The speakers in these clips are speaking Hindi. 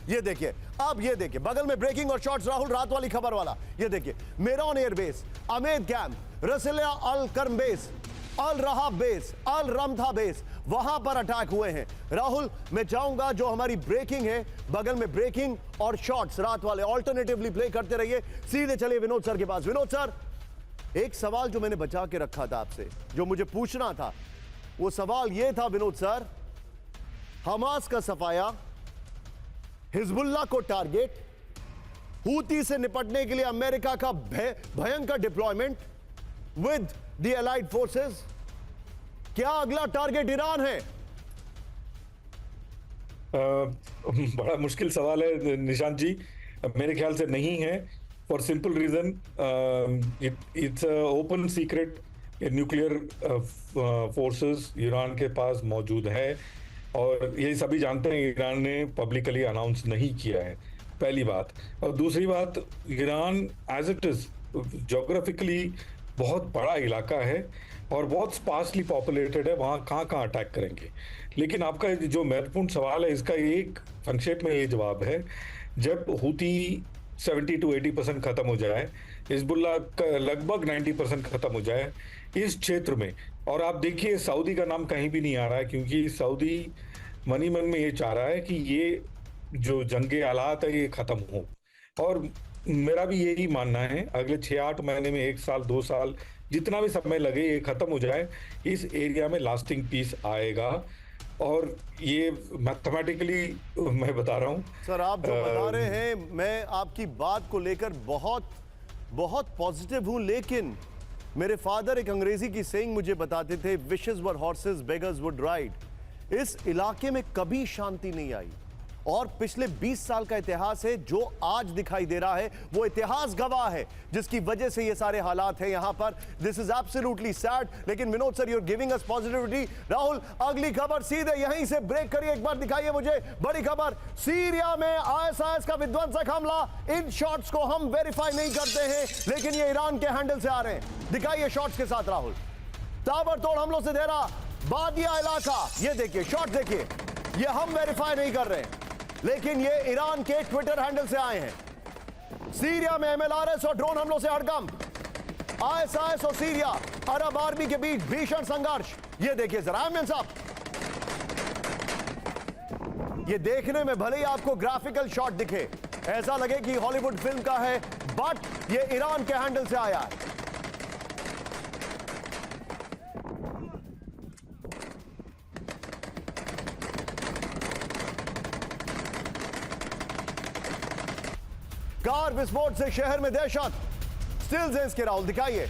ये देखिए, अब ये देखिए बगल में ब्रेकिंग और शॉट्स राहुल, रात वाली खबर वाला। ये देखिए मेरॉन एयरबेस, अमेद कैंप, रसिला अल कर्म बेस, अल रहा बेस, अल रमथा बेस, वहां पर अटैक हुए हैं। राहुल, मैं चाहूंगा जो हमारी ब्रेकिंग है, बगल में ब्रेकिंग और शॉट्स रात वाले ऑल्टरनेटिवली प्ले करते रहिए। सीधे चलिए विनोद सर के पास। विनोद सर, एक सवाल जो मैंने बचा के रखा था आपसे, जो मुझे पूछना था, वो सवाल ये था विनोद सर, हमास का सफाया, हिजबुल्लाह को टारगेट, हूती से निपटने के लिए अमेरिका का भयंकर deployment with the allied forces, क्या अगला टारगेट ईरान है? बड़ा मुश्किल सवाल है निशांत जी, मेरे ख्याल से नहीं है, for simple reason, it's open secret, nuclear forces Iran के पास मौजूद है और ये सभी जानते हैं। ईरान ने पब्लिकली अनाउंस नहीं किया है, पहली बात। और दूसरी बात, Iran as it is geographically बहुत बड़ा इलाका है और बहुत स्पार्सली पॉपुलेटेड है, वहाँ कहाँ कहाँ अटैक करेंगे। लेकिन आपका जो महत्वपूर्ण सवाल है, इसका एक संक्षेप में ये जवाब है, जब हूती 70 to 80% खत्म हो जाए, हिजबुल्लाह का लगभग 90% खत्म हो जाए इस क्षेत्र में, और आप देखिए सऊदी का नाम कहीं भी नहीं आ रहा है, क्योंकि सऊदी मन ही मन में ये चाह रहा है कि ये जो जंगे हालात है ये खत्म हो। और मेरा भी यही मानना है, अगले 6-8 महीने में, 1 साल 2 साल, जितना भी समय लगे ये खत्म हो जाए, इस एरिया में लास्टिंग पीस आएगा। और ये मैथमेटिकली मैं बता रहा हूँ सर, आप जो बता रहे हैं, मैं आपकी बात को लेकर बहुत बहुत पॉजिटिव हूं, लेकिन मेरे फादर एक अंग्रेजी की सेइंग मुझे बताते थे, wishes were horses, beggars would ride. इस इलाके में कभी शांति नहीं आई और पिछले 20 साल का इतिहास है जो आज दिखाई दे रहा है, वो इतिहास गवाह है जिसकी वजह से ये सारे हालात हैं यहां पर। दिस इज एब्सोल्युटली सैड, लेकिन Vinod sir, you are giving us positivity. Rahul, अगली खबर सीधे यहीं से ब्रेक करिए, एक बार दिखाइए मुझे बड़ी खबर। सीरिया में आईएसआईएस का विध्वंसक हमला, इन शॉट्स को हम वेरीफाई नहीं करते हैं, लेकिन ये ईरान के हैंडल से आ रहे हैं। दिखाइए शॉट्स के साथ राहुल। ताबड़तोड़ हमलों से घेरा बादिया इलाका, ये देखिए शॉट, देखिए ये हम वेरीफाई नहीं कर रहे हैं, लेकिन ये ईरान के ट्विटर हैंडल से आए हैं। सीरिया में एमएलआरएस और ड्रोन हमलों से हड़कंप, आईएसआईएस और सीरिया अरब आर्मी के बीच भीषण संघर्ष। ये देखिए जरा आमिर साहब, ये देखने में भले ही आपको ग्राफिकल शॉट दिखे, ऐसा लगे कि हॉलीवुड फिल्म का है, बट ये ईरान के हैंडल से आया है। कार विस्फोट से शहर में दहशत, स्टिल्स हैं इसके राहुल, दिखाइए,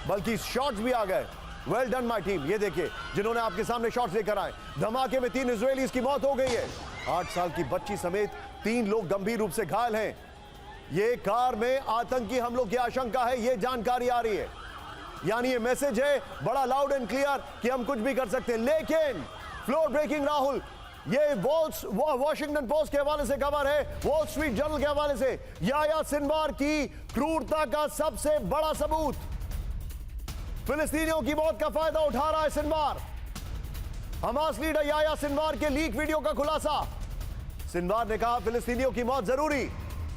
बल्कि शॉट्स भी आ गए। वेल डन माय टीम, ये देखिए जिन्होंने आपके सामने शॉट्स लेकर आए। धमाके में 3 इजरायलीज की मौत हो गई है, 8 साल की बच्ची समेत 3 लोग गंभीर रूप से घायल हैं। ये कार में आतंकी हमलों की आशंका है, ये जानकारी आ रही है, यानी ये मैसेज है बड़ा लाउड एंड क्लियर कि हम कुछ भी कर सकते हैं। लेकिन फ्लोर ब्रेकिंग राहुल, ये वॉशिंगटन पोस्ट के हवाले से खबर है, वॉल स्ट्रीट जर्नल के हवाले से, याह्या सिनवार की क्रूरता का सबसे बड़ा सबूत, फिलिस्तीनियों की मौत का फायदा उठा रहा है Sinwar. Hamas leader Yahya Sinwar के लीक वीडियो का खुलासा। सिनवार ने कहा फिलिस्तीनियों की मौत जरूरी,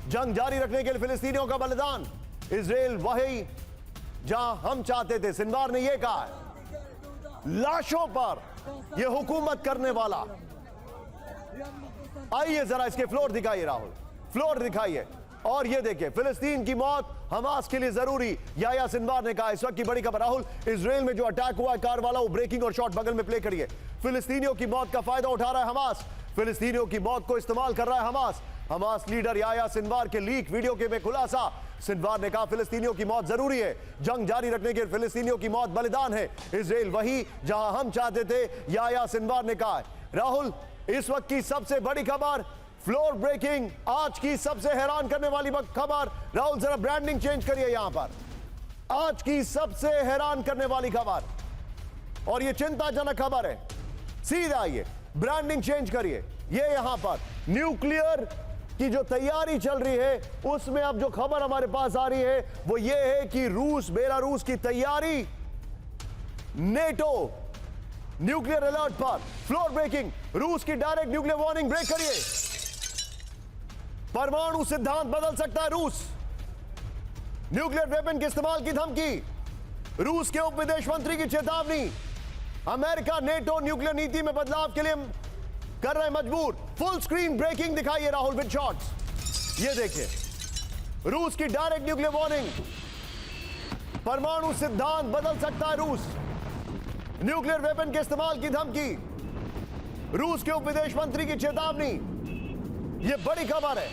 जंग जारी रखने के लिए फिलिस्तीनियों का बलिदान, इजराइल वही जहां हम चाहते थे। सिनवार ने यह कहा है, लाशों पर यह हुकूमत करने वाला। आइए जरा इसके फ्लोर दिखाइए राहुल, फ्लोर दिखाइए, और ये देखिए फिलिस्तीन की मौत हमास के लिए जरूरी, याह्या सिनवार ने कहा। इस वक्त की बड़ी खबर राहुल, इजराइल में जो अटैक हुआ है कार वाला, वो ब्रेकिंग और शॉट बगल में प्ले करिए। फिलिस्तीनियों की मौत का फायदा उठा रहा है हमास, फिलिस्तीनियों की मौत को इस्तेमाल कर रहा है Hamas. Hamas leader Yahya Sinwar के लीक वीडियो के में खुलासा। सिनवार ने कहा फिलिस्तीनियों की मौत जरूरी है, जंग जारी रखने के फिलिस्तीनियों की मौत बलिदान है, इजराइल वही जहां हम चाहते थे, याह्या सिनवार ने कहा। राहुल, इस वक्त की सबसे बड़ी खबर, फ्लोर ब्रेकिंग, आज की सबसे हैरान करने वाली खबर। राहुल जरा ब्रांडिंग चेंज करिए यहां पर, आज की सबसे हैरान करने वाली खबर, और यह चिंताजनक खबर है। सीधा आइए, ब्रांडिंग चेंज करिए। ये यहां पर न्यूक्लियर की जो तैयारी चल रही है, उसमें अब जो खबर हमारे पास आ रही है वो ये है कि रूस, बेलारूस की तैयारी, नेटो न्यूक्लियर अलर्ट पर, फ्लोर ब्रेकिंग, रूस की डायरेक्ट न्यूक्लियर वार्निंग। ब्रेक करिए, परमाणु सिद्धांत बदल सकता है रूस। न्यूक्लियर वेपन के इस्तेमाल की धमकी, रूस के उप विदेश मंत्री की चेतावनी। अमेरिका नेटो न्यूक्लियर नीति में बदलाव के लिए कर रहे मजबूर। फुल स्क्रीन ब्रेकिंग दिखाइए राहुल विद शॉट्स। ये देखिए, रूस की डायरेक्ट न्यूक्लियर वार्निंग, परमाणु सिद्धांत बदल सकता है रूस। न्यूक्लियर वेपन के इस्तेमाल की धमकी, रूस के उप विदेश मंत्री की चेतावनी। यह बड़ी खबर है।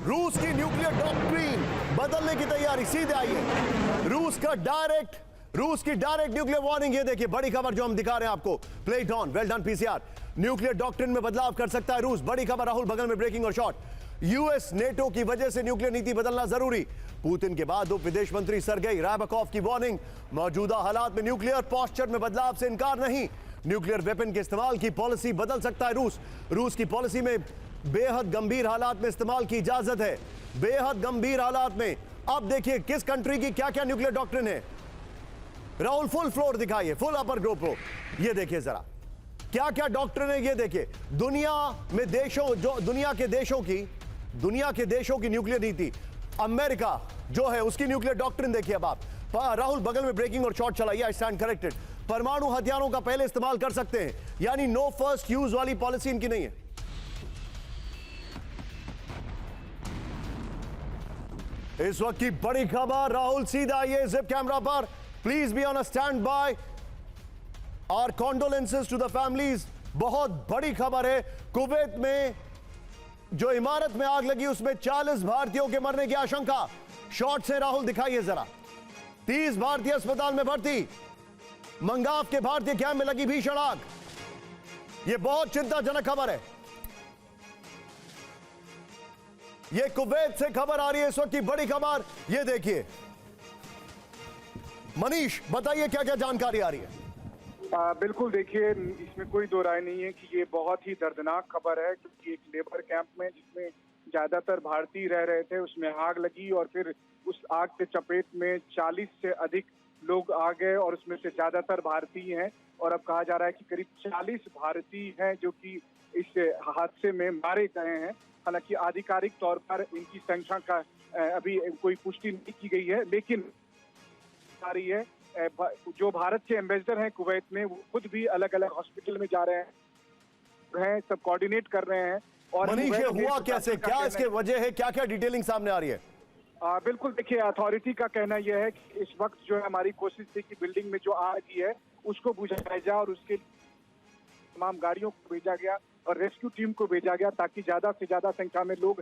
रूस की न्यूक्लियर डॉक्ट्रिन बदलने की तैयारी। सीधे आइए, रूस की डायरेक्ट न्यूक्लियर वार्निंग। ये देखिए बड़ी खबर जो हम दिखा रहे हैं आपको। Play it on, well done PCR. Nuclear doctrine में बदलाव कर सकता है रूस। बड़ी खबर राहुल, बगल में ब्रेकिंग और शॉट। यूएस नेटो की वजह से न्यूक्लियर नीति बदलना जरूरी। पुतिन के बाद उप विदेश मंत्री सरगेई रायबकोव की वार्निंग। मौजूदा हालात में न्यूक्लियर पोस्चर में बदलाव से इनकार नहीं। न्यूक्लियर वेपन के इस्तेमाल की पॉलिसी बदल सकता है रूस। रूस की पॉलिसी में बेहद गंभीर हालात में इस्तेमाल की इजाजत है। बेहद गंभीर हालात में। अब देखिए किस कंट्री की क्या क्या न्यूक्लियर डॉक्ट्रिन है। राहुल फुल फ्लोर दिखाइए, फुल अपर GoPro। ये देखिए जरा क्या क्या डॉक्ट्रिन है। ये देखिए दुनिया में देशों, जो दुनिया के देशों की न्यूक्लियर नीति। अमेरिका जो है उसकी न्यूक्लियर डॉक्ट्रिन देखिए। अब आप राहुल बगल में ब्रेकिंग और शॉट चलाइए। I stand corrected. परमाणु हथियारों का पहले इस्तेमाल कर सकते हैं, यानी नो फर्स्ट यूज वाली पॉलिसी इनकी नहीं है। इस वक्त की बड़ी खबर राहुल, सीधा आइए जिप कैमरा पर। Please be on a stand by. और कॉन्डोलेंसेस टू द फैमिलीज। बहुत बड़ी खबर है। कुवैत में जो इमारत में आग लगी उसमें 40 भारतीयों के मरने की आशंका। शॉट से राहुल दिखाइए जरा। 30 भारतीय अस्पताल में भर्ती। मंगाफ के भारतीय कैंप में लगी भीषण आग। यह बहुत चिंताजनक खबर है। यह कुवैत से खबर आ रही है इस वक्त की बड़ी खबर। यह देखिए मनीष, बताइए क्या क्या जानकारी आ रही है। बिल्कुल, देखिए इसमें कोई दो राय नहीं है कि ये बहुत ही दर्दनाक खबर है, क्योंकि एक लेबर कैंप में जिसमें ज्यादातर भारतीय रह रहे थे उसमें आग लगी और फिर उस आग के चपेट में 40 से अधिक लोग आ गए और उसमें से ज्यादातर भारतीय हैं। और अब कहा जा रहा है कि करीब 40 भारतीय हैं जो कि इस हादसे में मारे गए हैं। हालांकि आधिकारिक तौर पर इनकी संख्या का अभी कोई पुष्टि नहीं की गई है, लेकिन आ रही है जो भारत के एम्बेसडर हैं कुवैत में, वो खुद भी अलग अलग हॉस्पिटल में जा रहे हैं, सब कोऑर्डिनेट कर रहे हैं। और मनीष, ये हुआ कैसे, क्या इसके वजह है, क्या क्या डिटेलिंग सामने आ रही है? बिल्कुल, देखिए अथॉरिटी का कहना यह है कि इस वक्त जो है हमारी कोशिश थी कि बिल्डिंग में जो आग लगी है उसको बुझाया जाए और उसके तमाम गाड़ियों को भेजा गया और रेस्क्यू टीम को भेजा गया ताकि ज्यादा से ज्यादा संख्या में लोग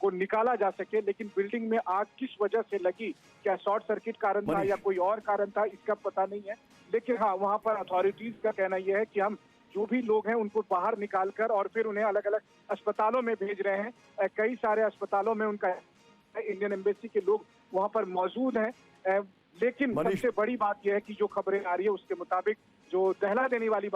को निकाला जा सके। लेकिन बिल्डिंग में आग किस वजह से लगी, क्या शॉर्ट सर्किट कारण था या कोई और कारण था, इसका पता नहीं है। लेकिन हाँ, वहाँ पर अथॉरिटीज का कहना यह है कि हम जो भी लोग हैं उनको बाहर निकालकर और फिर उन्हें अलग अलग अस्पतालों में भेज रहे हैं। कई सारे अस्पतालों में उनका इंडियन एम्बेसी के लोग वहाँ पर मौजूद हैं। लेकिन सबसे बड़ी बात यह है कि जो खबरें आ रही है उसके मुताबिक जो दहला देने वाली बात